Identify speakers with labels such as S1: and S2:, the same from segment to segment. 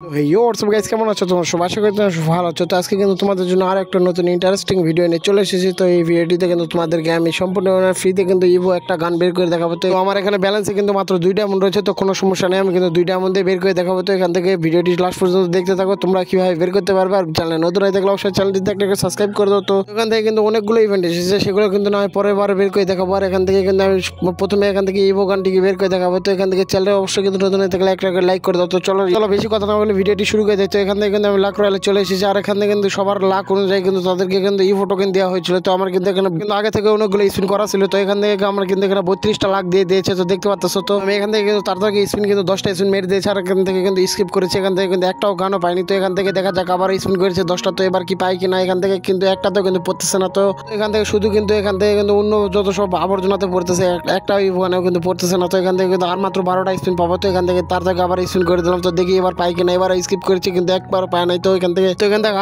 S1: তো হেই WhatsApp guys, কেমন আছো তোমরা সবাই? আশা করি তোমরা সবাই ভালো আছো। তো আজকে কিন্তু তোমাদের জন্য আর একটা নতুন ইন্টারেস্টিং ভিডিও নিয়ে চলে এসেছি। তো এই ভিডিওটিতে কিন্তু তোমাদেরকে আমি সম্পূর্ণ ফ্রিতে কিন্তু ইভো একটা গান বের করে দেখাবো। তো আমার এখানে ব্যালেন্সে কিন্তু মাত্র 2টা এমন রয়েছে, তো কোনো সমস্যা নেই, আমি কিন্তু 2টা এমন দিয়ে বের করে দেখাবো। তো এখান থেকে ভিডিওটি লাস্ট পর্যন্ত দেখতে থাকো, তোমরা কীভাবে বের করতে পারবে। আর চ্যানেল নতুন হয়ে থাকলে অবশ্যই চ্যানেলটি দেখলে সাবস্ক্রাইব করে দাও। তো এখান থেকে কিন্তু অনেকগুলো ইভেন্ট এসেছে, সেগুলো কিন্তু না হয় পরের বার বের করে দেখাবো। আর এখান থেকে কিন্তু আমি প্রথমে এখান থেকে ইভো গানটিকে বের করে দেখাবো। তো এখান থেকে চ্যানেল অবশ্যই কিন্তু নতুন হয়ে থাকলে একটা লাইক করে দাও। তো চলো বেশি কথা না বলে ভিডিওটি শুরু করে দিই। তো এখান থেকে কিন্তু আমি লাখ রয়্যালে চলে এসেছি। আর এখান থেকে কিন্তু সবার লাখ অনুযায়ী কিন্তু তাদেরকে কিন্তু ইভো টোকেন দেওয়া হয়েছিল। তো আমার কিন্তু এখানে কিন্তু আগে থেকে অনেকগুলো স্পিন করা ছিল। তো এখান থেকে আমার কিন্তু এখানে 32টা লাখ দিয়ে দিয়েছে। তো দেখতে পাচ্ছ, তো আমি এখান থেকে কিন্তু তাড়াতাড়ি স্পিন কিন্তু 10টা স্পিন মেরে দিয়েছে। আর এখান থেকে কিন্তু স্কিপ করেছে, এখান থেকে কিন্তু একটাও গানও পাইনি। তো এখান থেকে দেখা যাক আবার স্পিন করেছে 10টা, তো এবার কি পাই কিনা। এখান থেকে কিন্তু একটাতেও কিন্তু পড়তেছে না। তো এখান থেকে শুধু কিন্তু এখান থেকে কিন্তু অন্য যত সব আবর্জনাতে পড়তেছে, একটা ইভোগানেও কিন্তু পড়তেছে না। তো এখান থেকে কিন্তু আর মাত্র 12টা স্পিন পাবো। তো এখান থেকে তাড়াতাড়ি আবার স্পিন করে দিলাম। তো দেখি এবার পাই কিনা। এবার স্কিপ করেছি কিন্তু একবার পায় নাই। তো এখান থেকে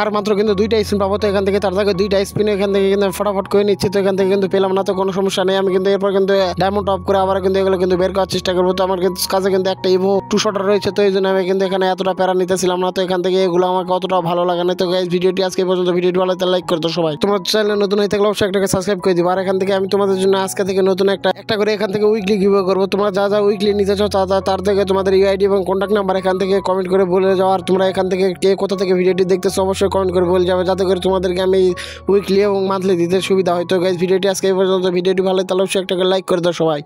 S1: আর মাত্র কিন্তু 2টা স্পিন পাবো। তো এখান থেকে তাড়াতাড়ি 2টা স্পিন এখান থেকে কিন্তু ফটাফট করে নিচ্ছি। তো এখান থেকে কিন্তু পেলাম না, তো কোনো সমস্যা নেই, আমি কিন্তু এরপর কিন্তু ডায়মন্ড অফ করে আবার কিন্তু এগুলো কিন্তু বের করার চেষ্টা করবো। তো আমার কাছে কিন্তু একটা ইভো 2 শটার রয়েছে, তো এই জন্য আমি কিন্তু এখানে এতটা প্যারা নিতেছিলাম না। তো এখান থেকে এগুলো আমাকে অতটা ভালো লাগে না। তো গাইস, ভিডিওটি আজকে পর্যন্ত, ভিডিওটি ভালো লাগলে লাইক করে দাও সবাই। তোমরা চ্যানেলে নতুন হয়ে থাকলে অবশ্যই একটাকে সাবস্ক্রাইব করে দিবা। আর এখান থেকে আমি তোমাদের জন্য আজকে থেকে নতুন একটা করে এখান থেকে উইকলি গিভওয়ে করবো। তোমরা যা যা উইকলি নিতে চাও তার থেকে তোমাদের ইউআইডি এবং কন্ট্যাক্ট নাম্বার এখান থেকে কমেন্ট করে বলে যাও। আর তোমরা এখান থেকে কে কোথা থেকে ভিডিওটি দেখতেছো অবশ্যই কমেন্ট করে বলে যাবে, যাতে করে তোমাদেরকে আমি উইকলি এবং মান্থলি দিতে সুবিধা হয়। তো গাইস, ভিডিওটি আজকে এই পর্যন্ত, ভিডিওটি ভালো লাগলে অবশ্যই একটাকে লাইক করে দাও সবাই।